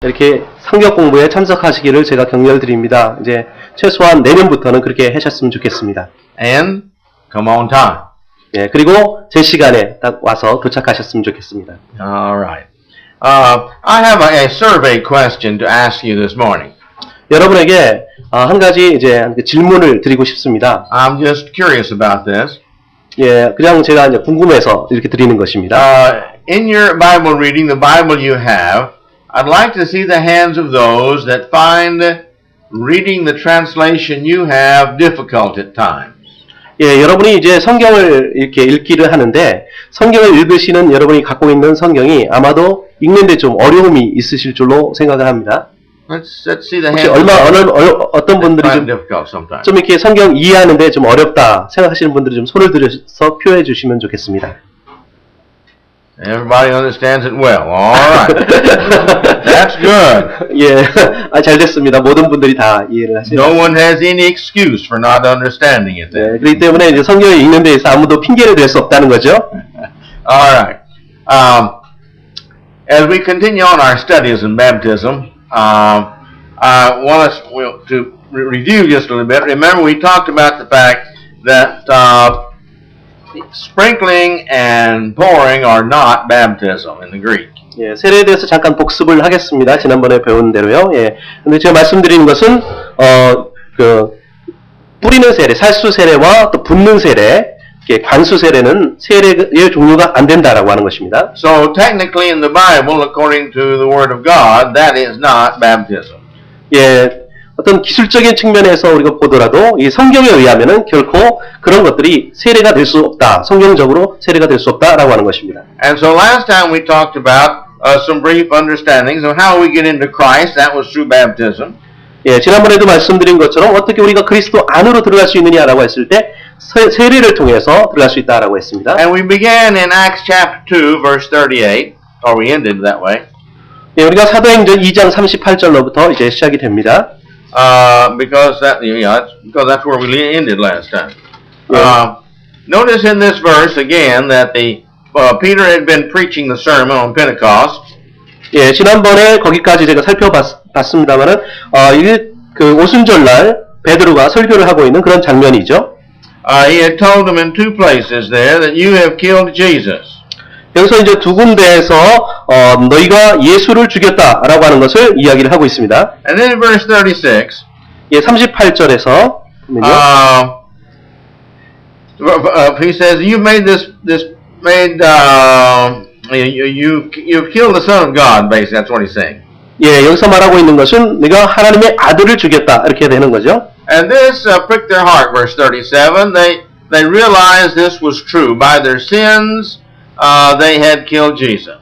이렇게 성경 공부에 참석하시기를 제가 격려드립니다. 이제 최소한 내년부터는 그렇게 하셨으면 좋겠습니다. And come on time. 예, 그리고 제 시간에 딱 와서 도착하셨으면 좋겠습니다. All right. I have a survey question to ask you this morning. 여러분에게 한 가지 이제 질문을 드리고 싶습니다. I'm just curious about this. 예, 그냥 제가 이제 궁금해서 이렇게 드리는 것입니다. In your Bible reading, the Bible you have, I'd like to see the hands of those that find reading the translation you have difficult at times. 예, 여러분이 이제 성경을 이렇게 읽기를 하는데 성경을 읽으시는 여러분이 갖고 있는 성경이 아마도 읽는데 좀 어려움이 있으실 줄로 생각을 합니다. Let's see the 혹시 hands 어떤 분들이 find difficult sometimes. 좀 이렇게 성경 이해하는데 좀 어렵다 생각하시는 분들이 좀 손을 들어서 표해 주시면 좋겠습니다. Everybody understands it well. All right. That's good. 예, 잘 됐습니다. 모든 분들이 다 이해를 하시네요. No one has any excuse for not understanding it then. 네, 그렇기 때문에 이제 성경을 읽는 데 있어 아무도 핑계를 댈 수 없다는 거죠. All right. As we continue on our studies in baptism, I want us to review just a little bit. Remember, we talked about the fact that sprinkling and pouring are not baptism in the Greek. 예, 세례에 대해서 잠깐 복습을 하겠습니다. 지난번에 배운 대로요. 예. 근데 제가 말씀드리는 것은 뿌리는 세례, 살수 세례와 또 붓는 세례, 관수 세례는 세례의 종류가 안 된다라고 하는 것입니다. So technically in the Bible, according to the Word of God, that is not baptism. 예. 어떤 기술적인 측면에서 우리가 보더라도 이 성경에 의하면은 결코 그런 것들이 세례가 될 수 없다. 성경적으로 세례가 될 수 없다라고 하는 것입니다. And so last time we talked about some brief understandings of how we get into Christ. That was through baptism. 예, 지난번에도 말씀드린 것처럼 어떻게 우리가 그리스도 안으로 들어갈 수 있느냐라고 했을 때 세례를 통해서 들어갈 수 있다라고 했습니다. And we began in Acts chapter 2 verse 38, or we ended that way. 예, 우리가 사도행전 2장 38절로부터 이제 시작이 됩니다. Because that's where we ended last time. Notice in this verse again that Peter had been preaching the sermon on Pentecost. 예, 지난번에 거기까지 제가 살펴봤습니다만은 이게 그 오순절날 베드로가 설교를 하고 있는 그런 장면이죠. He had told them in two places there that you have killed Jesus. 여기서 이제 두 군데에서 너희가 예수를 죽였다라고 하는 것을 이야기를 하고 있습니다. And then in verse 36, 예, 38절에서 he says, "You made you've killed the Son of God." Basically, that's what he's saying. 예, 여기서 말하고 있는 것은 네가 하나님의 아들을 죽였다 이렇게 되는 거죠. And this pricked their heart. Verse 37, they realized this was true. By their sins, they had killed Jesus.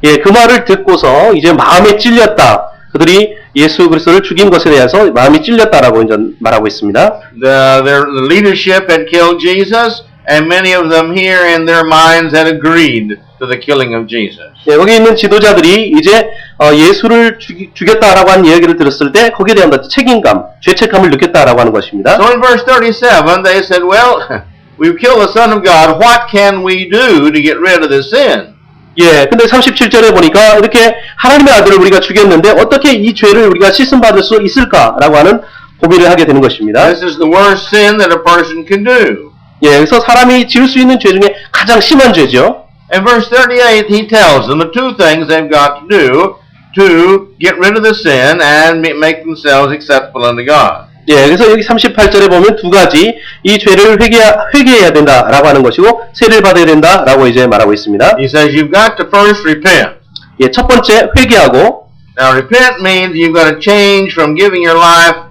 예, 그 말을 듣고서 이제 마음에 찔렸다. 그들이 예수 그리스도를 죽인 것에 대해서 마음이 찔렸다라고 이제 말하고 있습니다. The leadership had killed Jesus, and many of them here in their minds had agreed to the killing of Jesus. 예, 여기 있는 지도자들이 이제 예수를 죽였다라고 하는 이야기를 들었을 때 거기에 대한 책임감, 죄책감을 느꼈다라고 하는 것입니다. So in verse 37, they said, "Well, we've killed the Son of God. What can we do to get rid of this sin?" 예, 근데 37절에 보니까 이렇게 하나님의 아들을 우리가 죽였는데 어떻게 이 죄를 우리가 씻음받을 수 있을까라고 하는 고민을 하게 되는 것입니다. This is the worst sin that a person can do. 예, 그래서 사람이 지을 수 있는 죄 중에 가장 심한 죄죠. In verse 38, he tells them the two things they've got to do to get rid of the sin and make themselves acceptable unto God. 예, 그래서 여기 38절에 보면 두 가지 이 죄를 회개해야 된다라고 하는 것이고 세례를 받아야 된다라고 이제 말하고 있습니다. He says you've got to first repent. 예, 첫 번째 회개하고. Now repent means you've got to change from giving your life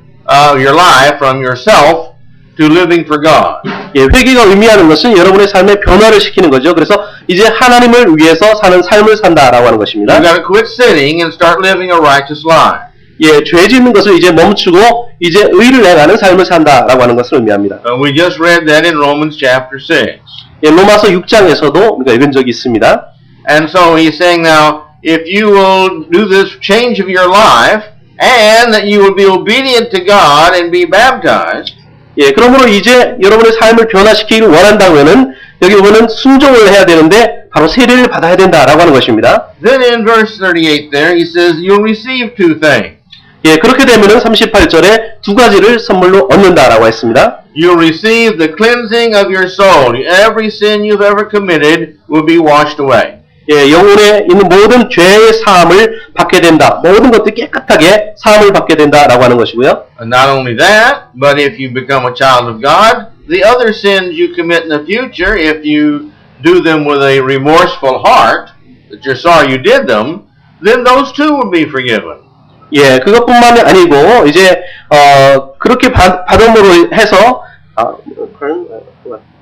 from yourself to living for God. 예, 회개가 의미하는 것은 여러분의 삶의 변화를 시키는 거죠. 그래서 이제 하나님을 위해서 사는 삶을 산다라고 하는 것입니다. You've got to quit sinning and start living a righteous life. 예, 죄 짓는 것을 이제 멈추고 이제 의를 행하는 삶을 산다라고 하는 것을 의미합니다. We just read that in Romans chapter 6. 예, 로마서 6장에서도 우리가 읽은 적이 있습니다. And so he's saying now, if you will do this change of your life and that you will be obedient to God and be baptized. 예, 그러므로 이제 여러분의 삶을 변화시키기를 원한다면은 여기 보면은 순종을 해야 되는데 바로 세례를 받아야 된다라고 하는 것입니다. Then in verse 38 there, he says, you'll receive two things. 예, 그렇게 되면은 38절에 두 가지를 선물로 얻는다라고 했습니다. You'll receive the cleansing of your soul. Every sin you've ever committed will be washed away. 예, 영혼에 있는 모든 죄의 사함을 받게 된다. 모든 것들이 깨끗하게 사함을 받게 된다라고 하는 것이고요. And not only that, but if you become a child of God, the other sins you commit in the future, if you do them with a remorseful heart, that you're sorry you did them, then those too will be forgiven. 예, 그것뿐만이 아니고 이제 그렇게 받음으로 해서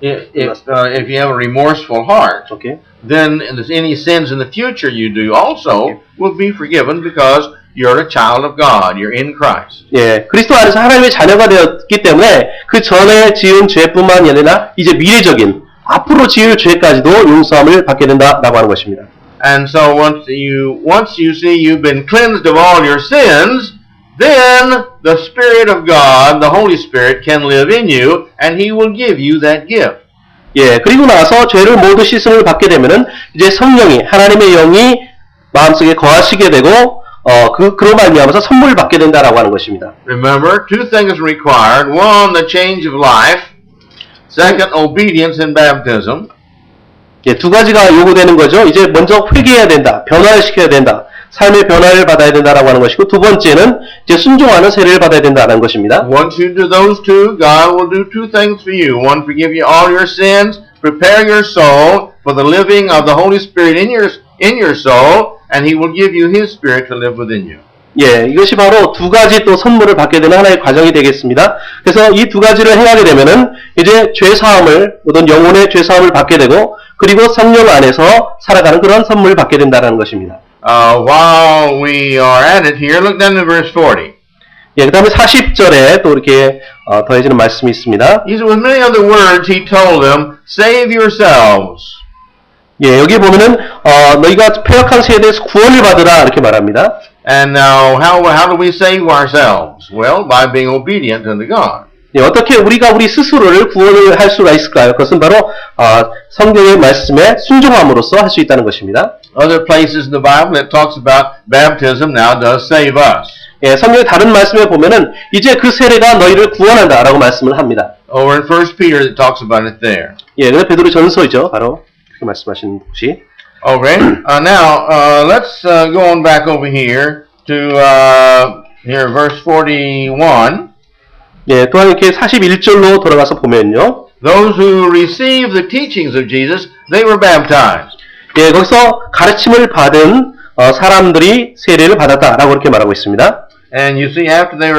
If you have a remorseful heart, 오케이. then any sins in the future you do also will be forgiven because you're a child of God. You're in Christ. 예, 그리스도 안에서 하나님의 자녀가 되었기 때문에 그 전에 지은 죄뿐만이 아니라 이제 미래적인 앞으로 지을 죄까지도 용서함을 받게 된다라고 하는 것입니다. And so once you see you've been cleansed of all your sins, then the Spirit of God, the Holy Spirit, can live in you, and He will give you that gift. 예, 그리고 나서 죄를 모두 씻음을 받게 되면은 이제 성령이 하나님의 영이 마음속에 거하시게 되고 그로 말미암아서 선물을 받게 된다라고 하는 것입니다. Remember, two things are required: one, the change of life; second, obedience in baptism. 예, 두 가지가 요구되는 거죠. 이제 먼저 회개해야 된다, 변화를 시켜야 된다, 삶의 변화를 받아야 된다라고 하는 것이고, 두 번째는 이제 순종하는 세례를 받아야 된다라는 것입니다. Once you do those two, God will do two things for you. One, forgive you all your sins, prepare your soul for the living of the Holy Spirit in your soul, and He will give you His Spirit to live within you. 예, 이것이 바로 두 가지 또 선물을 받게 되는 하나의 과정이 되겠습니다. 그래서 이 두 가지를 행하게 되면은 이제 죄사함을, 어떤 영혼의 죄사함을 받게 되고, 그리고 성령 안에서 살아가는 그런 선물을 받게 된다는 것입니다. While we are at it here, look down to verse 40. 예, 그 다음에 40절에 또 이렇게 더해지는 말씀이 있습니다. He said, with many other words, He told them, save yourselves. 예, 여기 보면은 너희가 패역한 세대에서 구원을 받으라 이렇게 말합니다. And now, how do we save ourselves? Well, by being obedient unto God. 예, 어떻게 우리가 우리 스스로를 구원을 할 수가 있을까요? 그것은 바로 성경의 말씀에 순종함으로써 할 수 있다는 것입니다. Other places in the Bible that talks about baptism now does save us. 예, 성경의 다른 말씀에 보면은 이제 그 세례가 너희를 구원한다라고 말씀을 합니다. Over in 1 Peter it talks about it there. 예, 그래서 베드로 전서이죠. 바로 그렇게 말씀하시는 곳이. Okay. Now let's go on back over here to here verse 41. 예, 또한 이렇게 41절로 돌아가서 보면요. Those who received the teachings of Jesus, they were baptized. 예, 거기서 가르침을 받은 사람들이 세례를 받았다라고 이렇게 말하고 있습니다. And you see, after they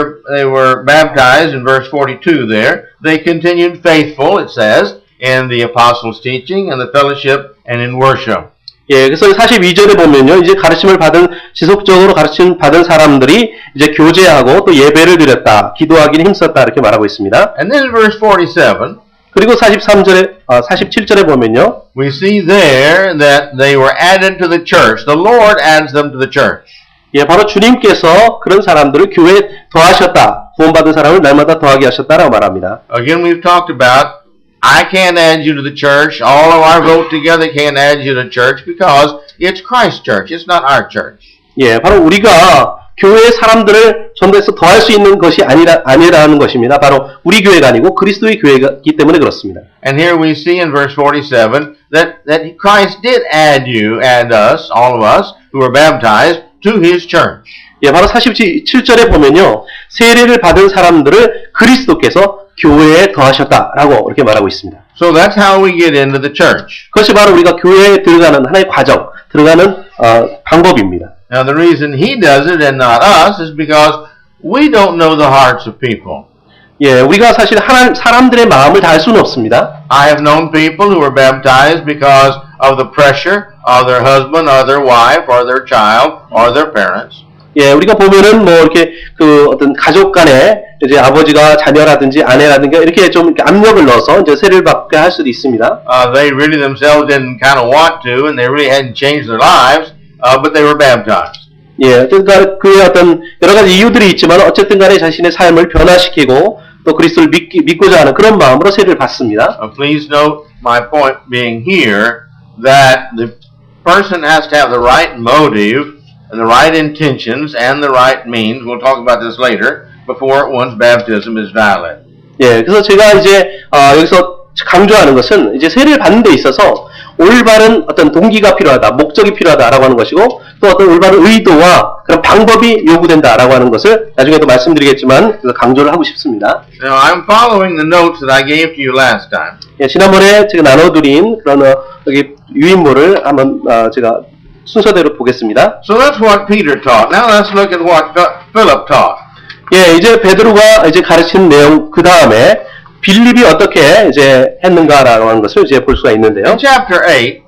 were baptized in verse 42 there, they continued faithful, it says, in the apostles' teaching and the fellowship and in worship. 예, 그래서 42절에 보면요, 이제 가르침을 받은, 지속적으로 가르침 받은 사람들이 이제 교제하고 또 예배를 드렸다, 기도하기는 힘썼다, 이렇게 말하고 있습니다. And then in verse 47, 그리고 47절에 보면요, we see there that they were added to the church. The Lord adds them to the church. 예, 바로 주님께서 그런 사람들을 교회에 더하셨다, 구원받은 사람을 날마다 더하게 하셨다라고 말합니다. Again, we've talked about, I can't add you to the church. All of our vote together can't add you to the church because it's Christ's church. It's not our church. 예, 바로 우리가 교회의 사람들을 전도해서 더할 수 있는 것이 아니라는 것입니다. 바로 우리 교회가 아니고 그리스도의 교회이기 때문에 그렇습니다. And here we see in verse 47 that Christ did add us, all of us who were baptized, to His church. 예, 바로 47절에 보면요, 세례를 받은 사람들을 그리스도께서 교회에 더하셨다라고 이렇게 말하고 있습니다. So that's how we get into the church. 그것이 바로 우리가 교회에 들어가는 하나의 과정, 들어가는 방법입니다. Now the reason He does it and not us is because we don't know the hearts of people. 예, 우리가 사실 사람들의 마음을 다 알 수는 없습니다. I have known people who were baptized because of the pressure of their husband or their wife or their child or their parents. 예, 우리가 보면은 뭐 이렇게 어떤 가족 간에 이제 아버지가 자녀라든지 아내라든가 이렇게 좀 이렇게 압력을 넣어서 이제 세례를 받게 할 수도 있습니다. They really themselves didn't kind of want to, and they really hadn't changed their lives, but they were baptized. 예, 그러니까 그의 어떤 여러 가지 이유들이 있지만 어쨌든 간에 자신의 삶을 변화시키고 또 그리스도를 믿고자 하는 그런 마음으로 세례를 받습니다. Please note my point being here that the person has to have the right motive and the right intentions and the right means. We'll talk about this later. Before one's baptism is valid. 예, 그래서 제가 이제 여기서 강조하는 것은 이제 세례를 받는 데 있어서 올바른 어떤 동기가 필요하다, 목적이 필요하다라고 하는 것이고 또 어떤 올바른 의도와 그런 방법이 요구된다라고 하는 것을 나중에도 말씀드리겠지만 강조를 하고 싶습니다. Now I'm following the notes that I gave to you last time. 예, 지난번에 제가 나눠드린 그런 여기 유인물을 한번 제가 순서대로 보겠습니다. So that's what Peter taught. Now let's look at what Philip taught. 예, 이제 베드로가 이제 가르친 내용 그 다음에 빌립이 어떻게 이제 했는가라고 하는 것을 이제 볼 수가 있는데요. In chapter 8,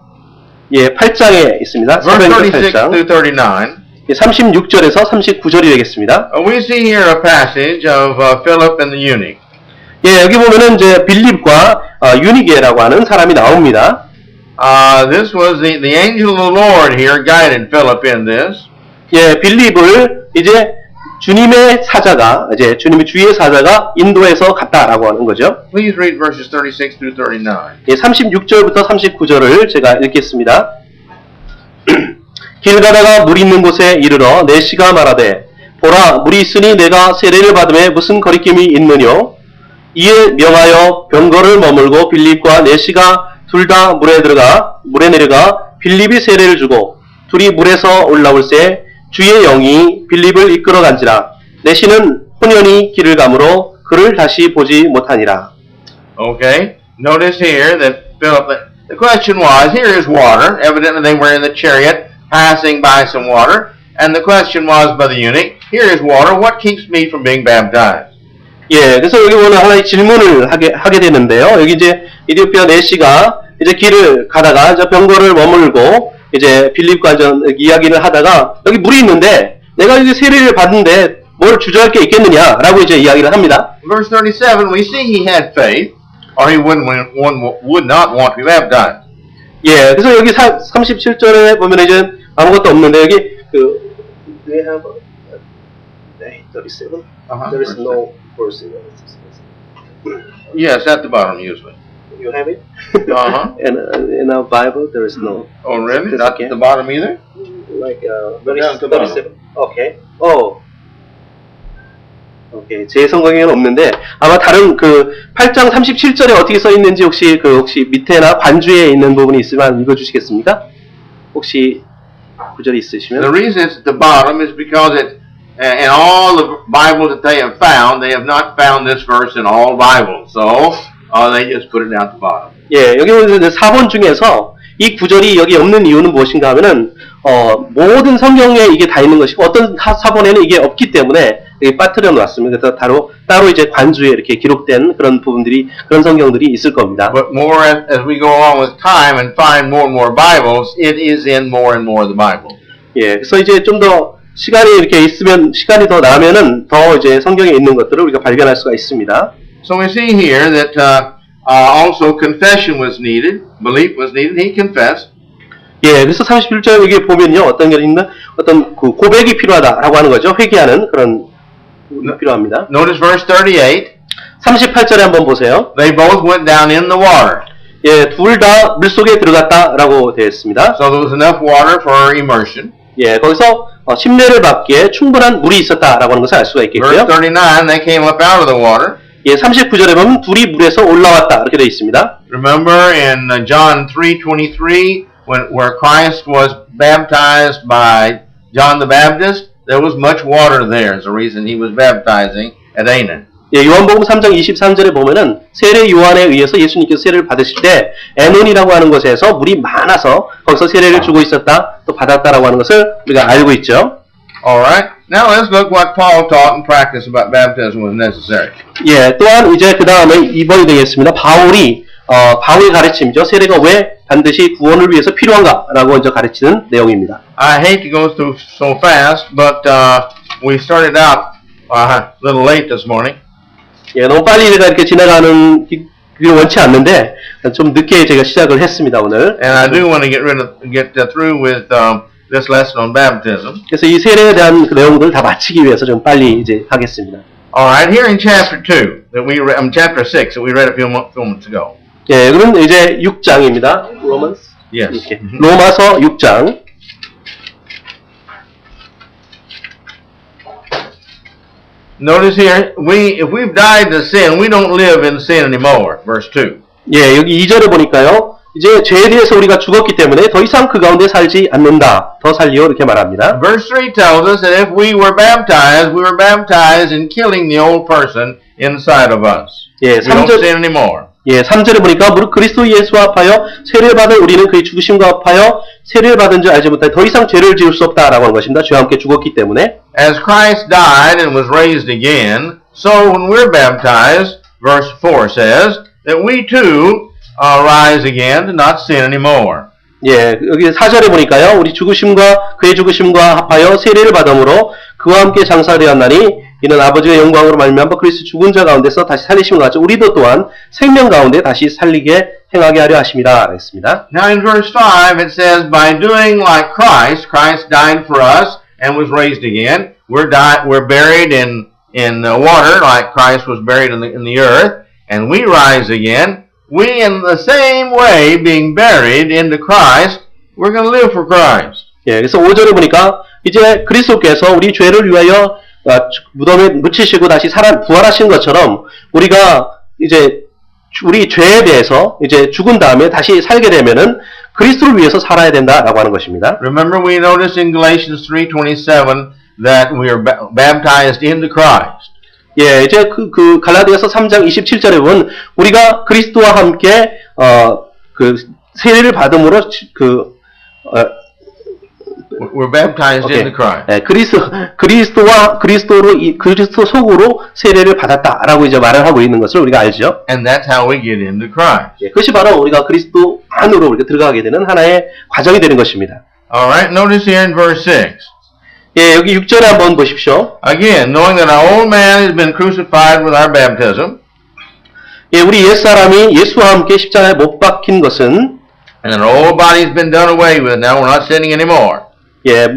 예, 8장에 있습니다. verse 사도행전 36 8장. through 39, 36절에서 39절이 되겠습니다. we see here a passage of Philip and the eunuch. 예, 여기 보면은 이제 빌립과 유니게라고 하는 사람이 나옵니다. This was the angel of the Lord here guided Philip in this. 예, 빌립을 이제 주님의 사자가 이제 주님의 주의 사자가 인도해서 갔다라고 하는 거죠. Please read verses 36 through 39. 예, 36절부터 39절을 제가 읽겠습니다. 길 가다가 물 있는 곳에 이르러 내시가 말하되 보라 물이 있으니 내가 세례를 받음에 무슨 거리낌이 있느뇨. 이에 명하여 병거를 머물고 빌립과 내시가 둘 다 물에 내려가 빌립이 세례를 주고 둘이 물에서 올라올새 주의 영이 빌립을 이끌어간지라. 내시는 혼연히 길을 가므로 그를 다시 보지 못하니라. Okay, notice here that Philip, the question was, here is water. Evidently they were in the chariot passing by some water. And the question was by the eunuch, here is water. What keeps me from being baptized? 예, 그래서 여기 오늘 하나의 질문을 하게 되는데요. 여기 이제 이디오피아 내시가 이제 길을 가다가 저 병거를 머물고 이제 빌립과 이야기를 하다가 여기 물이 있는데 내가 이제 세례를 받는데 뭘 주저할 게 있겠느냐라고 이제 이야기를 합니다. Verse 37, we see he had faith, or he would not want to be baptized. 예, 그래서 여기 37절에 보면 이제 아무것도 없는데 여기 do you have 37? There is no verse in it. Yes, at the bottom usually. You have it? Uh-huh. In our Bible there is no. Oh, really? It's Not okay. at the bottom either? Like down to the bottom. 37. Okay. Oh. 오케이. 제 성경에는 없는데 아마 다른 그 8장 37절에 어떻게 써 있는지 혹시 밑에나 관주에 있는 부분이 있으면 읽어 주시겠습니까? 혹시 구절이 있으시면. The reason it's at the bottom is because in all the Bibles that they have not found this verse in all Bibles. So they just put it down at the bottom. 예, 여기 보면 4번 중에서 이 구절이 여기 없는 이유는 무엇인가 하면은 모든 성경에 이게 다 있는 것이고 어떤 사본에는 이게 없기 때문에 여기 빠뜨려 놨습니다. 그래서 따로 이제 관주에 이렇게 기록된 그런 부분들이 그런 성경들이 있을 겁니다. But more as we go along with time and find more and more Bibles, it is in more and more of the Bible. 예, 그래서 이제 좀 더 시간이 이렇게 있으면 시간이 더 나면은 더 이제 성경에 있는 것들을 우리가 발견할 수가 있습니다. So we see here that also confession was needed, belief was needed. He confessed. 예, 그래서 31절 여기 보면요, 어떤 게 있나? 어떤 그 고백이 필요하다라고 하는 거죠. 회개하는 그런 필요합니다. Notice verse 38. 38절에 한번 보세요. They both went down in the water. 예, 둘 다 물속에 들어갔다라고 되어 있습니다. So there was enough water for immersion. 예, 거기서 침례를 받기에 충분한 물이 있었다라고 하는 것을 알 수가 Verse 있겠고요. 39, they came up out of the water. 예, 39절에 보면 둘이 물에서 올라왔다 이렇게 되어 있습니다. Remember in John 3:23, where Christ was baptized by John the Baptist, there was much water there. Is the reason he was baptizing at Aenon. 예, 요한복음 3장 23절에 보면은 세례 요한에 의해서 예수님께서 세례를 받으실 때 에논이라고 하는 곳에서 물이 많아서 거기서 세례를 주고 있었다, 또 받았다라고 하는 것을 우리가 알고 있죠. Alright, now let's look what Paul taught and practiced about baptism was necessary. 예, 또한 이제 그 다음에 2번이 되겠습니다. 바울의 가르침이죠. 세례가 왜 반드시 구원을 위해서 필요한가라고 먼저 가르치는 내용입니다. I hate to go through so fast, but we started out a little late this morning. 예, 너무 빨리 제가 이렇게 지나가는 길 원치 않는데 좀 늦게 제가 시작을 했습니다 오늘. And I do want to get through with this lesson on baptism. 그래서 이 세례에 대한 그 내용들을 다 마치기 위해서 좀 빨리 이제 하겠습니다. All right, here in chapter 2 that chapter 6 that we read a few moments ago. 예, 그러면 이제 6장입니다. Romans Yes. 이렇게 로마서 6장. Notice here, if we've died to sin, we don't live in sin anymore. Verse 2. 예, 여기 2절에 보니까요. 이제 죄에 대해서 우리가 죽었기 때문에 더 이상 그 가운데 살지 않는다. 더 살리오 이렇게 말합니다. Verse 3 tells us that if we were baptized in killing the old person inside of us. 예, We don't 3절, sin anymore. 예, 3절에 보니까 무릇 그리스도 예수와 합하여 세례를 받은 우리는 그의 죽으심과 합하여 세례를 받은 줄 알지 못하여 더 이상 죄를 지을 수 없다라고 하는 것입니다. 죄와 함께 죽었기 때문에. As Christ died and was raised again, so when we're baptized, verse 4 says, that we too rise again to not sin anymore. 예, 여기 4절에 보니까요. 우리 죽으심과 그의 죽으심과 합하여 세례를 받음으로 그와 함께 장사되었나니 이는 아버지의 영광으로 말미암아 그리스도 죽은 자 가운데서 다시 살리심과 같이 우리도 또한 생명 가운데 다시 살리게 행하게 하려 하심이라 했습니다. Now in verse 5 it says, by doing like Christ died for us and was raised again. We're buried in water like Christ was buried in the earth, and we rise again. We in the same way being buried into Christ, we're going to live for Christ. 예, 그래서 5절에 보니까 이제 그리스도께서 우리 죄를 위하여 무덤에 묻히시고 다시 부활하신 것처럼 우리가 이제 우리 죄에 대해서 이제 죽은 다음에 다시 살게 되면은 그리스도를 위해서 살아야 된다라고 하는 것입니다. Remember we noticed in Galatians 3:27 that we are baptized into Christ. 예, 이제 그 갈라디아서 3장 27절에 보면 우리가 그리스도와 함께 그 세례를 받음으로 We're baptized into Christ. 예, 그리스도 속으로 세례를 받았다라고 이제 말을 하고 있는 것을 우리가 알죠. And that's how we get into Christ. 예, 그것이 바로 우리가 그리스도 안으로 우리가 들어가게 되는 하나의 과정이 되는 것입니다. All right, notice here in verse 6. 예, 여기 6절에 한번 보십시오. Again, knowing that our old man has been crucified with our baptism, 예, 우리 옛사람이 예수와 함께 십자가에 못 박힌 것은 and that our old body has been done away with. Now we're not sinning anymore. 예,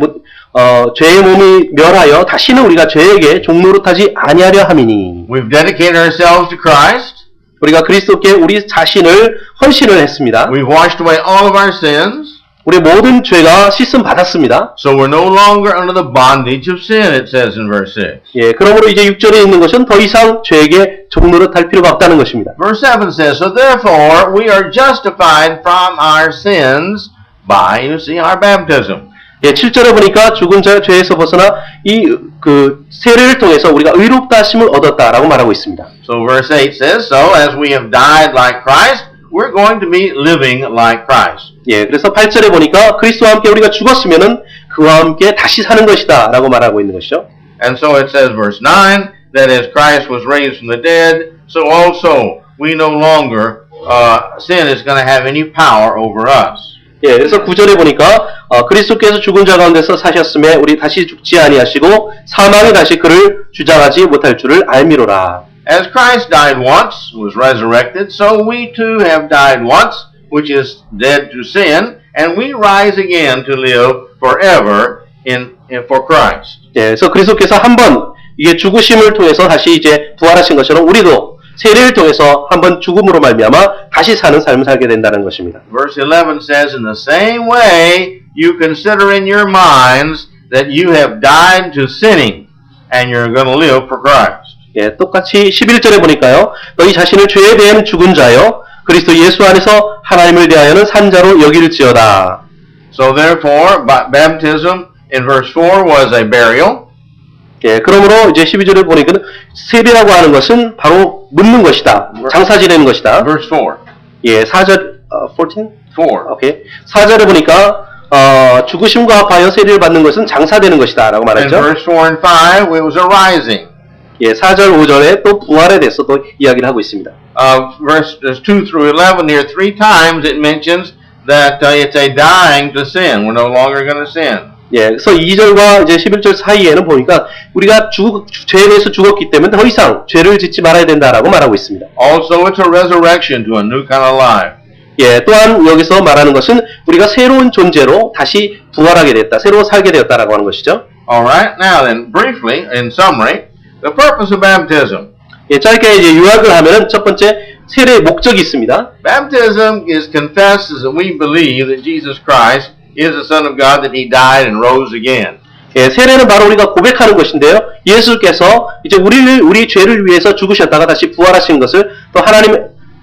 죄의 몸이 멸하여 다시는 우리가 죄에게 종노릇하지 아니하려 함이니 We've dedicated ourselves to Christ. 우리가 그리스도께 우리 자신을 헌신을 했습니다. We've washed away all of our sins. 우리 모든 죄가 씻음 받았습니다. So we're no longer under the bondage of sin, it says in verse 6. 예, 그러므로 이제 6절에 있는 것은 더 이상 죄에게 종노릇할 필요가 없다는 것입니다. Verse 7 says, so therefore we are justified from our sins by, you see, our baptism. 예, 7절에 보니까 죽은 자의 죄에서 벗어나 세례를 통해서 우리가 의롭다 하심을 얻었다라고 말하고 있습니다. So verse 8 says, so as we have died like Christ, we're going to be living like Christ. 예, 그래서 8절에 보니까 그리스도와 함께 우리가 죽었으면은 그와 함께 다시 사는 것이다라고 말하고 있는 것이죠. And so it says, verse 9, that as Christ was raised from the dead, so also we no longer, sin is going to have any power over us. 예, 그래서 9절에 보니까 그리스도께서 죽은 자 가운데서 사셨음에 우리 다시 죽지 아니하시고 사망이 다시 그를 주장하지 못할 줄을 알미로라. As Christ died once, was resurrected, so we too have died once, which is dead to sin, and we rise again to live forever for Christ. 예, 그래서 그리스도께서 한 번 이게 죽으심을 통해서 다시 이제 부활하신 것처럼 우리도 세례를 통해서 한번 죽음으로 말미암아 다시 사는 삶을 살게 된다는 것입니다. Verse 11 says, in the same way you consider in your minds that you have died to sinning and you're going to live for Christ. 예, 똑같이 11절에 보니까요. 너희 자신을 죄에 대한 죽은 자여 그리스도 예수 안에서 하나님을 대하여는 산 자로 여길지어다. So therefore, baptism in verse 4 was a burial. 예, 그러므로 이제 12절을 보니까 세례라고 하는 것은 바로 묻는 것이다. 장사 지내는 것이다. Verse 4. 예, 4절, 14? 4. 오케이. 4절에 보니까, 죽으심과 합하여 세례를 받는 것은 장사되는 것이다. 라고 In 말했죠. verse 4 and 5, it was a rising. 예, 4절, 5절에 또 부활에 대해서 또 이야기를 하고 있습니다. Verses 2 through 11, here 3 times it mentions that it's a dying to sin. We're no longer going to sin. 예, 그래서 2절과 이제 11절 사이에는 보니까 우리가 죄에 대해서 죽었기 때문에 더 이상 죄를 짓지 말아야 된다라고 말하고 있습니다. Also, it's a resurrection to a new kind of life. 예, 또한 여기서 말하는 것은 우리가 새로운 존재로 다시 부활하게 됐다, 새로 살게 되었다라고 하는 것이죠. Alright, now then, briefly, in summary, the purpose of baptism. 예, 짧게 이제 요약을 하면은 첫 번째 세례의 목적이 있습니다. Baptism is confessed as that we believe that Jesus Christ is the Son of God, that He died and rose again. 예, 세례는 바로 우리가 고백하는 것인데요. 예수께서 이제 우리 죄를 위해서 죽으셨다가 다시 부활하신 것을 또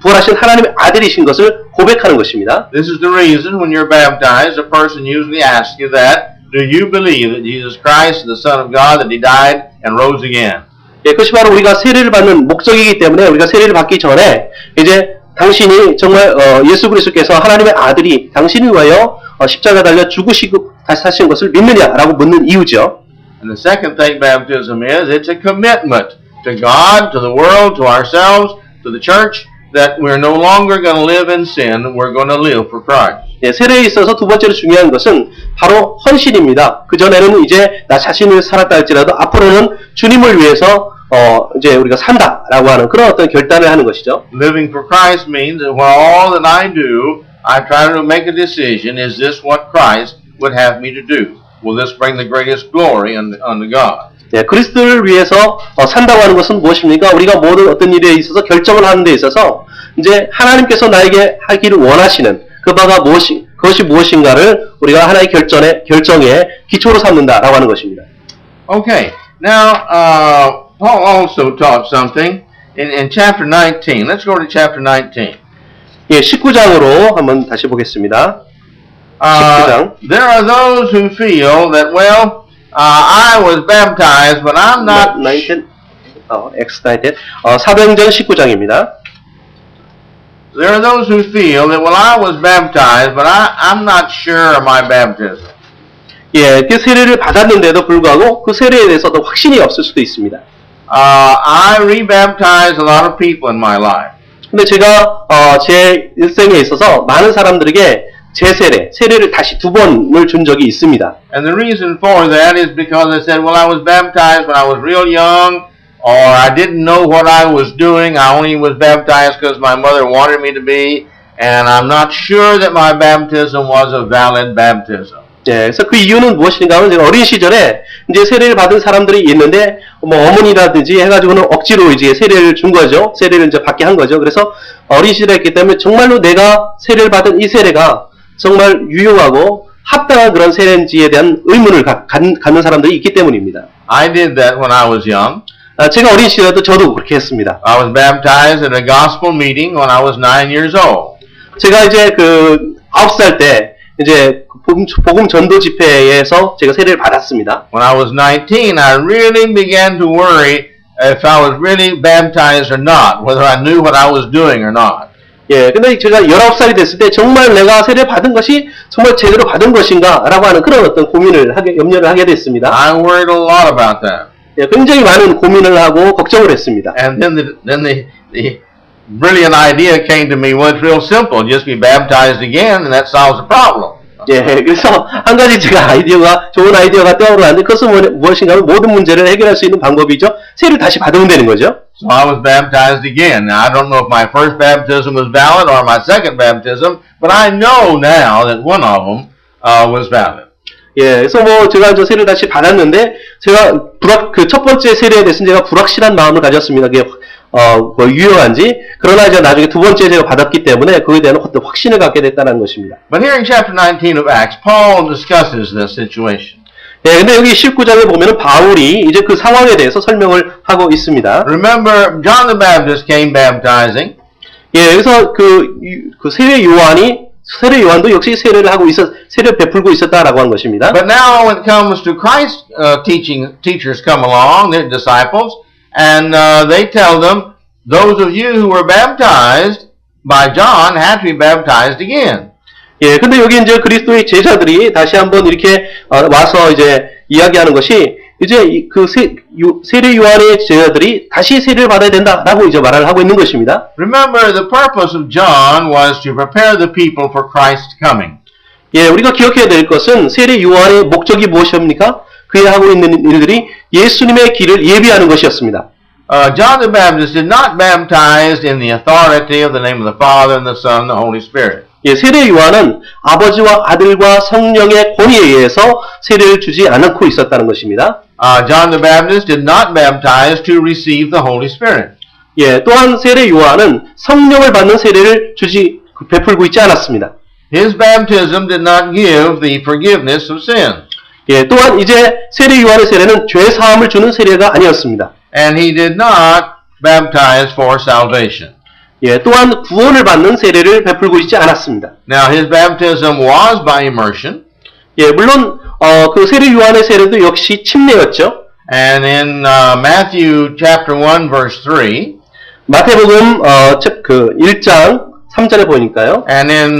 부활하신 하나님의 아들이신 것을 고백하는 것입니다. This is the reason when you're baptized, a person usually asks you that, do you believe that Jesus Christ is the Son of God, that He died and rose again? 예, 그것이 바로 우리가 세례를 받는 목적이기 때문에 우리가 세례를 받기 전에 이제 당신이 정말 예수 그리스도께서 하나님의 아들이 당신을 위하여 십자가 달려 죽으시고 다시 사신 것을 믿느냐라고 묻는 이유죠. And the second thing baptism is, it's a commitment to God, to the world, to ourselves, to the church, that we're no longer going to live in sin, we're going to live for Christ. 예, 세례에 있어서 두 번째로 중요한 것은 바로 헌신입니다. 그전에는 이제 나 자신을 살았다 할지라도 앞으로는 주님을 위해서 이제 우리가 산다라고 하는 그런 어떤 결단을 하는 것이죠. Living for Christ means that while all that I do, I try to make a decision, is this what Christ would have me to do? Will this bring the greatest glory unto God? 예, 그리스도를 위해서 산다고 하는 것은 무엇입니까? 우리가 모든 어떤 일에 있어서 결정을 하는 데 있어서 이제 하나님께서 나에게 하기를 원하시는 그 바가 그것이 무엇인가를 우리가 하나의 결정의 기초로 삼는다라고 하는 것입니다. Okay, now Paul also taught something in chapter 19. Let's go to chapter 19. 예, 19장으로 한번 다시 보겠습니다. 19장. There are those who feel that, well, I was baptized, but I'm not. 19. X19. 사도행전 19장입니다. There are those who feel that, well, I was baptized, but I'm not sure of my baptism. 예, 그 세례를 받았는데도 불구하고 그 세례에 대해서도 확신이 없을 수도 있습니다. I rebaptized a lot of people in my life. 근데 제가 제 일생에 있어서 많은 사람들에게 제 세례를 다시 2번을 준 적이 있습니다. And the reason for that is because I said, well, I was baptized when I was real young, or I didn't know what I was doing. I only was baptized because my mother wanted me to be, and I'm not sure that my baptism was a valid baptism. 예, 그래서 그 이유는 무엇인가 하면 제가 어린 시절에 이제 세례를 받은 사람들이 있는데 뭐 어머니라든지 해가지고는 억지로 이제 세례를 준 거죠. 세례를 이제 받게 한 거죠. 그래서 어린 시절에 했기 때문에 정말로 내가 세례를 받은 이 세례가 정말 유용하고 합당한 그런 세례인지에 대한 의문을 갖는 사람들이 있기 때문입니다. I did that when I was young. 제가 어린 시절에도 저도 그렇게 했습니다. I was baptized at a gospel meeting when I was 9 years old. 제가 이제 그 9살 때 이제 복음 전도 집회에서 제가 세례를 받았습니다. When I was 19, I really began to worry if I was really baptized or not, whether I knew what I was doing or not. 예, 근데 제가 19살이 됐을 때 정말 내가 세례 받은 것이 정말 제대로 받은 것인가 라고 하는 그런 어떤 염려를 하게 됐습니다. I worried a lot about that. 예, 굉장히 많은 고민을 하고 걱정을 했습니다. And then the brilliant idea came to me, well, it's real simple. Just be baptized again and that solves the problem. 예, 그래서 한 가지 제가 좋은 아이디어가 떠오르는데 그것은 무엇인가 하면 모든 문제를 해결할 수 있는 방법이죠. 세례를 다시 받으면 되는 거죠. So I was baptized again. Now, I don't know if my first baptism was valid or my second baptism, but I know now that one of them was valid. 예, 그래서 뭐 제가 저 세례를 다시 받았는데 제가 그 첫 번째 세례에 대해서는 제가 불확실한 마음을 가졌습니다. 그게 유효한지. 그러나 이제 나중에 두 번째 제가 받았기 때문에 그에 대한 어떤 확신을 갖게 됐다는 것입니다. But here in chapter 19 of Acts, Paul discusses this situation. 예, 근데 여기 19장에 보면은 바울이 이제 그 상황에 대해서 설명을 하고 있습니다. Remember, John the Baptist came baptizing. 예, 그래서 그 세례 요한도 역시 세례를 베풀고 있었다라고 하는 것입니다. But now when it comes to Christ teachers come along, their disciples, and they tell them, those of you who were baptized by John had to be baptized again. 예, 근데 여기 이제 그리스도의 제자들이 다시 한번 이렇게 와서 이제 이야기하는 것이 이제 그 세례 요한의 제자들이 다시 세례를 받아야 된다라고 이제 말을 하고 있는 것입니다. Remember, the purpose of John was to prepare the people for Christ's coming. 예, 우리가 기억해야 될 것은 세례 요한의 목적이 무엇입니까? 그에 하고 있는 일들이 예수님의 길을 예비하는 것이었습니다. John the Baptist did not baptize in the authority of the name of the Father and the Son and the Holy Spirit. 예, 세례 요한은 아버지와 아들과 성령의 권위에 의해서 세례를 주지 않고 있었다는 것입니다. John the Baptist did not baptize to receive the Holy Spirit. 예, 또한 세례 요한은 성령을 받는 세례를 베풀고 있지 않았습니다. His baptism did not give the forgiveness of sin. 예, 또한 이제 세례 요한의 세례는 죄 사함을 주는 세례가 아니었습니다. And he did not baptize for salvation. 예, 또한 구원을 받는 세례를 베풀고 있지 않았습니다. Now his baptism was by immersion. 예, 물론 그 세례 요한의 세례도 역시 침례였죠. And in Matthew chapter 1 verse 3, 마태복음 그 1장 3절에 보니까요. and in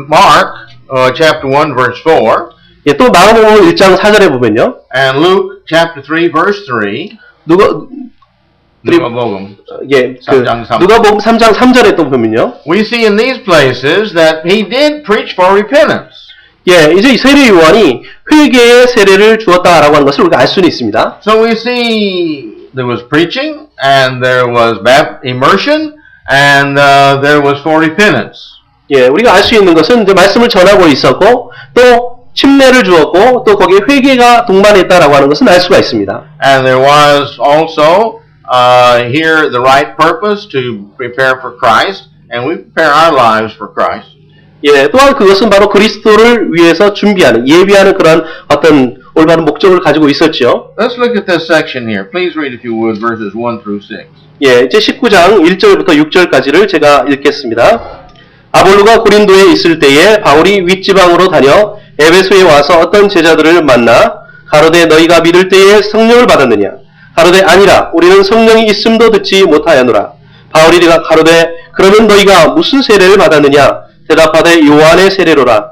Mark chapter 1 verse 4, 예, 또 마가복음 1장 4절에 보면요. and Luke chapter 3 verse 3, 누가복음 예, 그 3장 3. 누가복음 3장 3절에 또 보면요. We see in these places that he did preach for repentance. 예, 이제 이 세례 요한이 회개의 세례를 주었다라고 하는 것을 우리가 알 수는 있습니다. So we see there was preaching, and there was immersion, and there was for repentance. 예, 우리가 알 수 있는 것은 이제 말씀을 전하고 있었고 또 침례를 주었고 또 거기에 회개가 동반했다라고 하는 것은 알 수가 있습니다. And there was also here the right purpose to prepare for Christ, and we prepare our lives for Christ. 예, 또한 그것은 바로 그리스도를 위해서 준비하는, 예비하는 그런 어떤 올바른 목적을 가지고 있었죠. Let's look at this section here. Please read, if you would, verses 1 through 6. 예, 이제 19장 1절부터 6절까지를 제가 읽겠습니다. 아볼로가 고린도에 있을 때에 바울이 윗지방으로 다녀 에베소에 와서 어떤 제자들을 만나 가로되 너희가 믿을 때에 성령을 받았느냐? 가로되 아니라 우리는 성령이 있음도 듣지 못하였노라. 바울이 가로되 그러면 너희가 무슨 세례를 받았느냐? 대답하되 요한의 세례로라.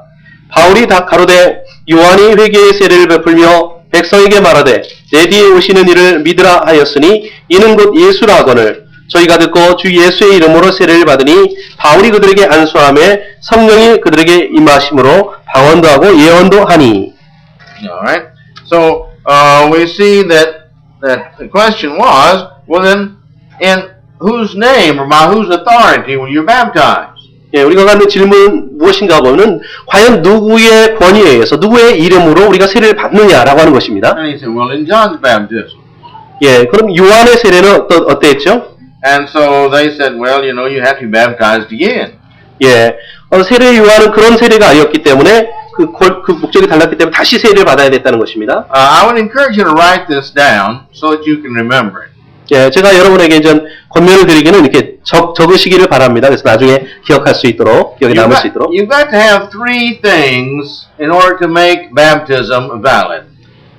바울이 가로되 요한이 회개의 세례를 베풀며 백성에게 말하되 내 뒤에 오시는 이를 믿으라 하였으니 이는 곧 예수라 하거늘 저희가 듣고 주 예수의 이름으로 세례를 받으니 바울이 그들에게 안수하며 성령이 그들에게 임하심으로 방언도 하고 예언도 하니. Alright. So we see that the question was, well then, in whose name or by whose authority were you baptized? 예, 우리가 갖는 질문 무엇인가 보면 과연 누구의 권위에 의해서 누구의 이름으로 우리가 세례를 받느냐라고 하는 것입니다. And he said, well, in John's baptism. 예, 그럼 요한의 세례는 어땠죠? And so they said, well, you know, you have to be baptized again. 예, 세례 요한은 그런 세례가 아니었기 때문에 그 목적이 달랐기 때문에 다시 세례를 받아야 됐다는 것입니다. I would encourage you to write this down so that you can remember it. 예, 제가 여러분에게 좀 권면을 드리기는 이렇게 적으시기를 바랍니다. 그래서 나중에 기억할 수 있도록, 기억에 남을 수 있도록. You've got to have three things in order to make baptism valid.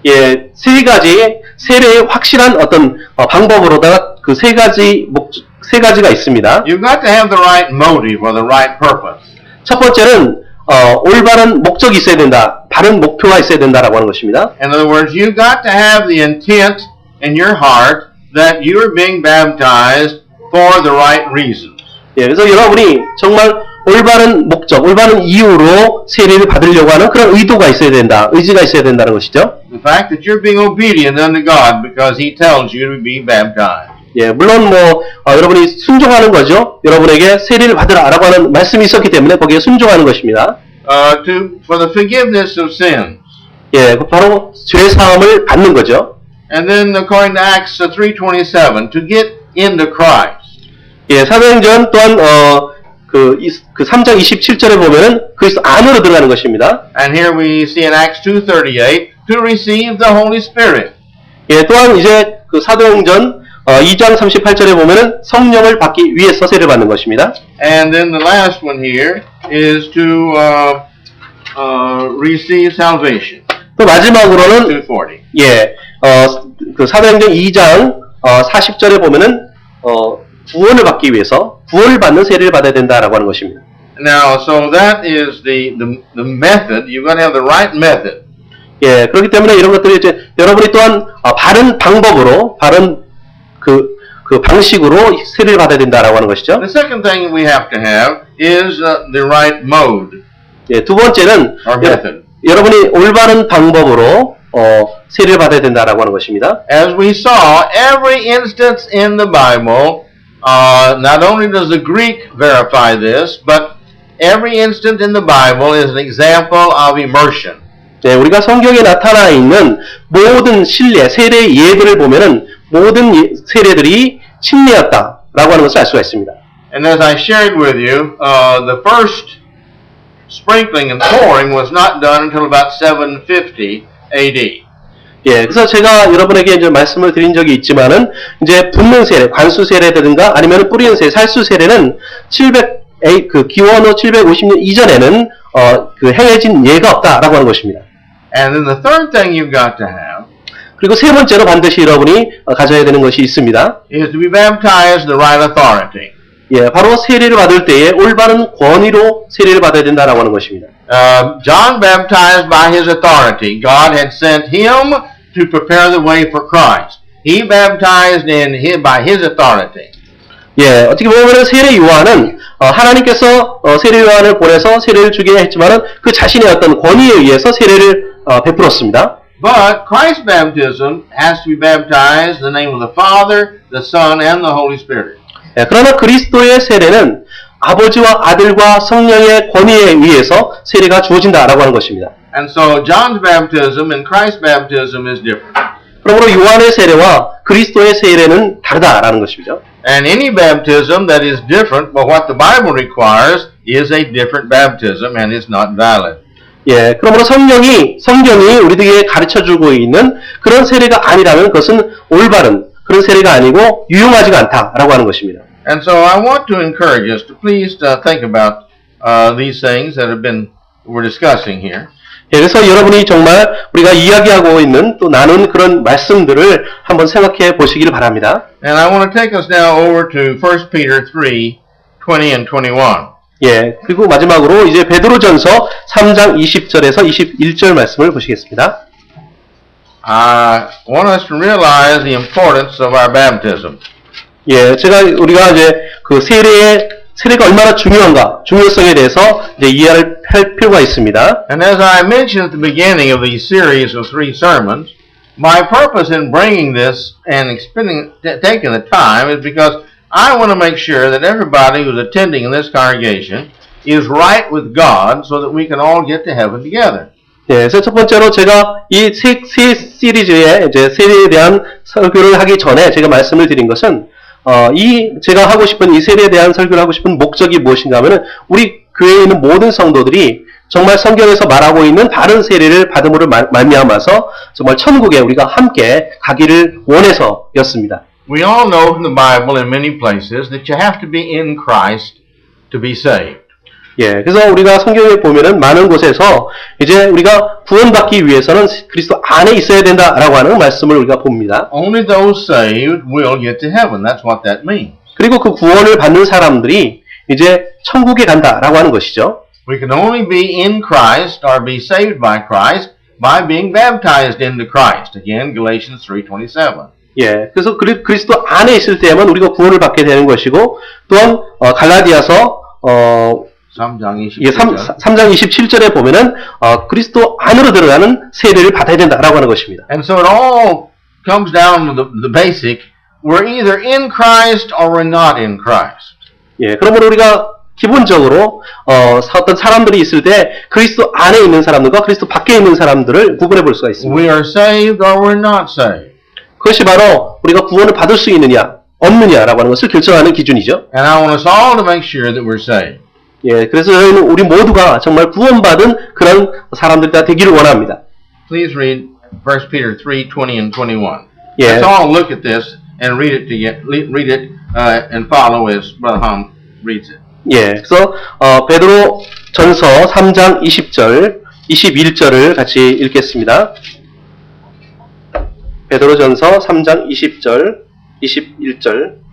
예, 세 가지 세례의 확실한 어떤 방법으로다가 그 세 가지가 있습니다. You've got to have the right motive or the right purpose. 첫 번째는 올바른 목적이 있어야 된다, 바른 목표가 있어야 된다라고 하는 것입니다. In other words, you've got to have the intent in your heart that you are being baptized for the right reasons. 예, 그래서 여러분이 정말 올바른 목적, 올바른 이유로 세례를 받으려고 하는 그런 의도가 있어야 된다, 의지가 있어야 된다는 것이죠. The fact that you're being obedient unto God because He tells you to be baptized. 예, 물론 여러분이 순종하는 거죠. 여러분에게 세례를 받으라라고 하는 말씀이 있었기 때문에 거기에 순종하는 것입니다. For the forgiveness of sins. 예, 바로 죄 사함을 받는 거죠. And then according to Acts 3:27, to get into Christ. 예, 사도행전 또한 그 3장 27절에 보면은 그리스도 안으로 들어가는 것입니다. And here we see in Acts 2:38, to receive the Holy Spirit. 예, 또한 이제 그 사도행전 2장 38절에 보면은 성령을 받기 위해서 세례를 받는 것입니다. And then the last one here is to receive salvation. 또 마지막으로는 2:40. 예, 그 사도행전 2장 40절에 보면은 구원을 받기 위해서 구원을 받는 세례를 받아야 된다라고 하는 것입니다. Now, so that is the method. You've got to have the right method. 예, 그렇기 때문에 이런 것들이 이제 여러분이 또한 바른 방법으로, 바른 그 방식으로 세례를 받아야 된다라고 하는 것이죠. The second thing we have to have is the right mode. 예, 두 번째는 Or method. 여러분이 올바른 방법으로 세례를 받아야 된다라고 하는 것입니다. As we saw, every instance in the Bible, not only does the Greek verify this, but every instant in the Bible is an example of immersion. 네, 우리가 성경에 나타나 있는 모든 신례, 세례의 예들을 보면은 모든 세례들이 침례였다. 라고 하는 것을 알 수가 있습니다. And as I shared with you, the first sprinkling and pouring was not done until about 750 AD. 예, 그래서 제가 여러분에게 이제 말씀을 드린 적이 있지만은, 이제 붓는 세례, 관수 세례라든가 아니면 뿌리는 세례, 살수 세례는 기원후 750년 이전에는, 행해진 예가 없다라고 하는 것입니다. And then the third thing you've got to have 그리고 세 번째로 반드시 여러분이 가져야 되는 것이 있습니다. is to be baptized in the right authority. 예, 바로 세례를 받을 때에 올바른 권위로 세례를 받아야 된다라고 하는 것입니다. John baptized by his authority. God had sent him to prepare the way for Christ. He baptized by his authority. 예, 어떻게 보면 세례 요한은 하나님께서 세례 요한을 보내서 세례를 주게 했지만은 그 자신의 어떤 권위에 의해서 세례를 베풀었습니다. But Christ's baptism has to be baptized in the name of the Father, the Son, and the Holy Spirit. 예, 그러나 그리스도의 세례는 아버지와 아들과 성령의 권위에 의해서 세례가 주어진다라고 하는 것입니다. And so John's baptism and Christ's baptism is different. 그러므로 요한의 세례와 그리스도의 세례는 다르다라는 것이죠. And any baptism that is different but what the Bible requires is a different baptism and is not valid. 예, 그러므로 성경이 우리들에게 가르쳐주고 있는 그런 세례가 아니라면 그것은 올바른 그런 세례가 아니고 유용하지가 않다라고 하는 것입니다. And so I want to encourage us to please think about these things that we're discussing here. 예, 그래서 여러분이 정말 우리가 이야기하고 있는 또 나눈 그런 말씀들을 한번 생각해 보시길 바랍니다. And I want to take us now over to 1 Peter 3, 20 and 21. 예, 그리고 마지막으로 이제 베드로전서 3장 20절에서 21절 말씀을 보시겠습니다. I want us to realize the importance of our baptism. 예, 우리가 이제 그 세례가 얼마나 중요한가, 중요성에 대해서 이제 이해할 필요가 있습니다. And as I mentioned at the beginning of these series of 3 sermons, my purpose in bringing this and taking the time is because I want to make sure that everybody who's attending in this congregation is right with God so that we can all get to heaven together. 예, 그래서 첫 번째로 제가 이 세 시리즈의 이제 세례에 대한 설교를 하기 전에 제가 말씀을 드린 것은 제가 하고 싶은 이 세례에 대한 설교를 하고 싶은 목적이 무엇인가 하면은 우리 교회에 있는 모든 성도들이 정말 성경에서 말하고 있는 바른 세례를 받음으로 말미암아서 정말 천국에 우리가 함께 가기를 원해서였습니다. We all know from the Bible in many places that you have to be in Christ to be saved. 예, 그래서 우리가 성경에 보면은 많은 곳에서 이제 우리가 구원받기 위해서는 그리스도 안에 있어야 된다라고 하는 말씀을 우리가 봅니다. Only those saved will get to heaven. That's what that means. 그리고 그 구원을 받는 사람들이 이제 천국에 간다라고 하는 것이죠. We can only be in Christ or be saved by Christ by being baptized into Christ. Again, Galatians 3:27. 예, 그래서 그리스도 안에 있을 때에만 우리가 구원을 받게 되는 것이고 또한 갈라디아서 3장 3장 27절에 보면은 그리스도 안으로 들어가는 세례를 받아야 된다라고 하는 것입니다. And so it all comes down to the basic. We're either in Christ or we're not in Christ. 예, 그러므로 우리가 기본적으로 어떤 사람들이 있을 때 그리스도 안에 있는 사람들과 그리스도 밖에 있는 사람들을 구분해 볼 수가 있습니다. We are saved or we're not saved. 그것이 바로 우리가 구원을 받을 수 있느냐 없느냐라고 하는 것을 결정하는 기준이죠. And I want us all to make sure that we're saved. 예, 그래서 저희는 우리 모두가 정말 구원받은 그런 사람들이 다 되기를 원합니다. Please read 1 Peter 3:20 and 21. 예. Let's all look at this and read it and follow as Brother Ham reads it. 예, 그래서 베드로 전서 3장 20절, 21절을 같이 읽겠습니다. 베드로 전서 3장 20절, 21절.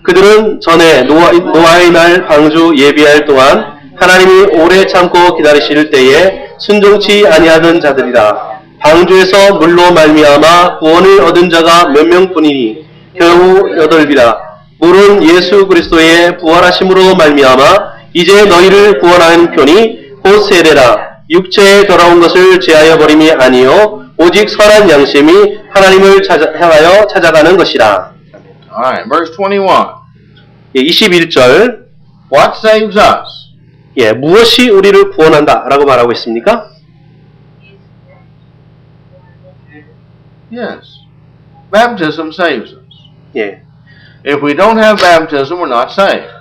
그들은 전에 노아의 날 방주 예비할 동안 하나님이 오래 참고 기다리실 때에 순종치 아니하던 자들이라. 방주에서 물로 말미암아 구원을 얻은 자가 몇 명뿐이니 겨우 8이라. 물은 예수 그리스도의 부활하심으로 말미암아 이제 너희를 구원하는 편이 곧 세례라. 육체에 돌아온 것을 제하여 버림이 아니요 오직 선한 양심이 하나님을 향하여 찾아가는 것이라. Alright, verse 21. 예, 21절. What saves us? 예, 무엇이 우리를 구원한다 라고 말하고 있습니까? Yes. Baptism saves us. 예. If we don't have baptism, we're not saved.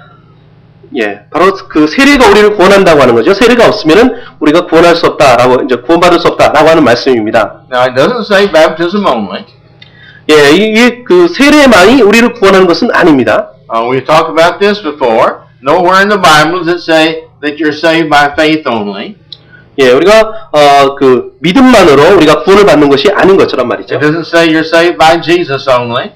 예, 바로 그 세례가 우리를 구원한다고 하는 거죠. 세례가 없으면은 우리가 구원할 수 없다라고 이제 구원받을 수 없다라고 하는 말씀입니다. Now, it doesn't say baptism only. 예, 이 그 세례만이 우리를 구원하는 것은 아닙니다. We've talked about this before. Nowhere in the Bible does it say that you're saved by faith only. 예, 우리가 그 믿음만으로 우리가 구원을 받는 것이 아닌 것처럼 말이죠. It doesn't say you're saved by Jesus only.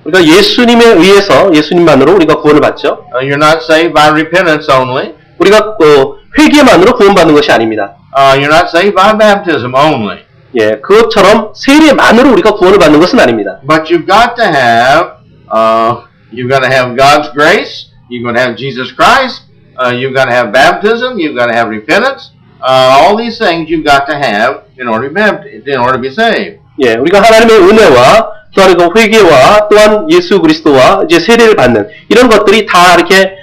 우리가 예수님에 의해서 예수님만으로 우리가 구원을 받죠. You're not saved by repentance only. 우리가 회개만으로 구원받는 것이 아닙니다. You're not saved by baptism only. 예, 그것처럼 세례만으로 우리가 구원을 받는 것은 아닙니다. But you've got to have God's grace. You've got to have Jesus Christ. You've got to have baptism. You've got to have repentance. All these things you've got to have in order to be saved. 예, 우리가 하나님의 은혜와 또한 그 회개와 또한 예수 그리스도와 이제 세례를 받는 이런 것들이 다 이렇게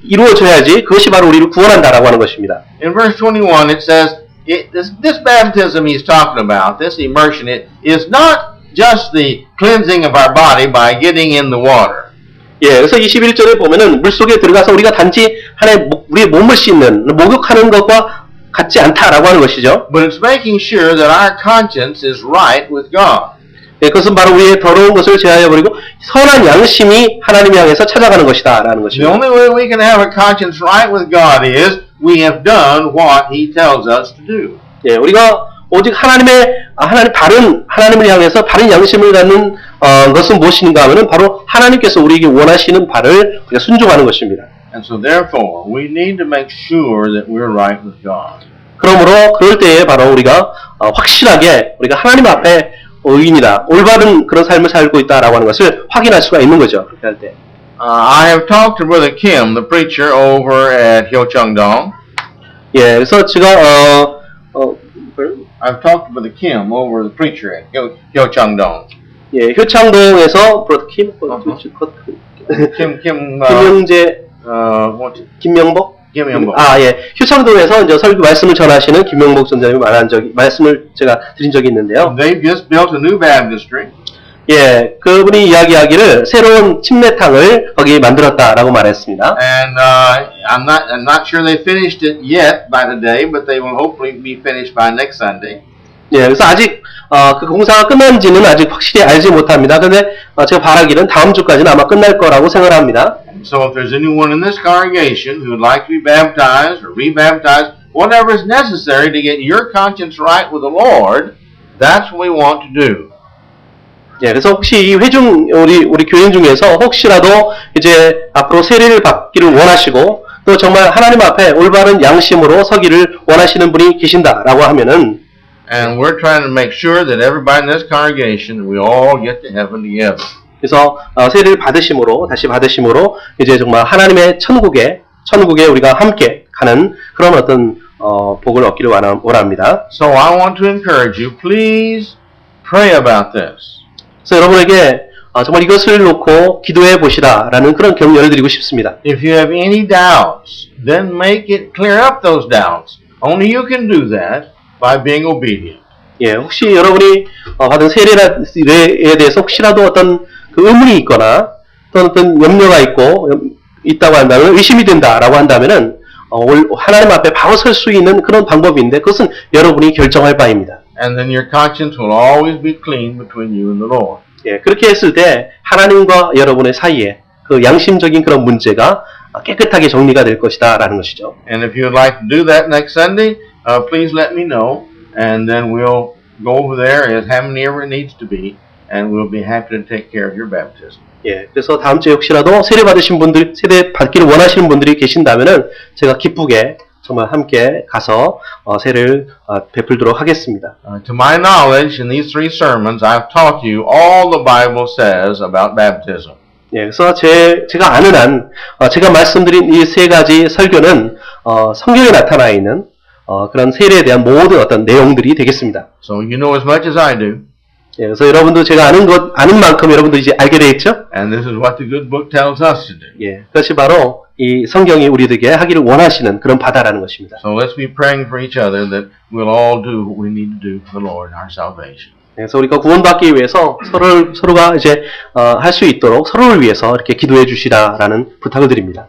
이루어져야지 그것이 바로 우리를 구원한다라고 하는 것입니다. In verse 21 it says, this baptism he's talking about, this immersion, it is not just the cleansing of our body by getting in the water. 예, 그래서 21절에 보면은 물속에 들어가서 우리가 단지 하나의 우리의 몸을 씻는, 목욕하는 것과 같지 않다라고 하는 것이죠. But it's making sure that our conscience is right with God. 예, 그것은 바로 우리의 더러운 것을 제하여버리고 선한 양심이 하나님 향해서 찾아가는 것이다 라는 The 것입니다. only way we can have a conscience right with God is we have done what He tells us to do. 예, 우리가 오직 하나님을 향해서 바른 양심을 갖는 것은 무엇인가 하면은 바로 하나님께서 우리에게 원하시는 바를 우리가 순종하는 것입니다. And so therefore we need to make sure that we're right with God. 그러므로 그럴 때에 바로 우리가 확실하게 우리가 하나님 앞에 의인이다, 올바른 그런 삶을 살고 있다라고 하는 것을 확인할 수가 있는 거죠. 그렇게 할 때. I have talked to Brother Kim, the preacher over at Hyocheongdong. 예, 그래서 제가 I've talked to Brother Kim over the preacher at Hyocheongdong. 예, 효창동에서 브로드 킴, 김영재, 김명복. 예, 효창동에서 이제 설교 말씀을 전하시는 김명복 전자님이 말씀을 제가 드린 적이 있는데요. They've just built a new baptistry. 예, 그분이 이야기하기를 새로운 침례탕을 거기 만들었다라고 말했습니다. And I'm not sure they finished it yet by today, but they will hopefully be finished by next Sunday. 예, 그래서 아직 그 공사가 끝난지는 아직 확실히 알지 못합니다. 근데 제가 바라기는 다음 주까지는 아마 끝날 거라고 생각합니다. So if there's anyone in this congregation who would like to be baptized or rebaptized, whatever is necessary to get your conscience right with the Lord, that's what we want to do. 예, 그래서 혹시 이 우리 교인 중에서 혹시라도 이제 앞으로 세례를 받기를 원하시고 또 정말 하나님 앞에 올바른 양심으로 서기를 원하시는 분이 계신다라고 하면은 And we're trying to make sure that everybody in this congregation, we all get to heaven together. 그래서 세례를 다시 받으심으로 이제 정말 하나님의 천국에 우리가 함께 가는 그런 어떤 복을 얻기를 원합니다. So I want to encourage you, please pray about this. 그래서 여러분에게 정말 이것을 놓고 기도해 보시라라는 그런 격려를 드리고 싶습니다. If you have any doubts, then make it clear up those doubts. Only you can do that by being obedient. 예, 혹시 여러분이 받은 세례에 대해서 혹시라도 어떤 그 의문이 있거나 또 어떤 염려가 있다고 한다면 의심이 된다라고 한다면은 하나님 앞에 바로 설 수 있는 그런 방법인데 그것은 여러분이 결정할 바입니다. And then your conscience will always be clean between you and the Lord. 예, 그렇게 했을 때 하나님과 여러분의 사이에 그 양심적인 그런 문제가 깨끗하게 정리가 될 것이다라는 것이죠. And if you'd like to do that next Sunday, please let me know, and then we'll go over there as many ever it needs to be, and we'll be happy to take care of your baptism. 예, 그래서 다음 주에 혹시라도 세례 받기를 원하시는 분들이 계신다면은 제가 기쁘게 정말 함께 가서 세례를 베풀도록 하겠습니다. To my knowledge, in these three sermons, I've taught you all the Bible says about baptism. 예, 그래서 제가 아는 한, 제가 말씀드린 이 세 가지 설교는 성경에 나타나 있는 그런 세례에 대한 모든 어떤 내용들이 되겠습니다. So you know as much as I do. 예, 그래서 여러분도 제가 아는 만큼 여러분도 이제 알게 되겠죠? And this is what the good book tells us to do. 예, 그것이 바로 이 성경이 우리들에게 하기를 원하시는 그런 바다라는 것입니다. So let's be praying for each other that we'll all do what we need to do for the Lord, our salvation. 그래서 우리가 구원받기 위해서 서로가 이제 할 수 있도록 서로를 위해서 이렇게 기도해 주시라라는 부탁을 드립니다.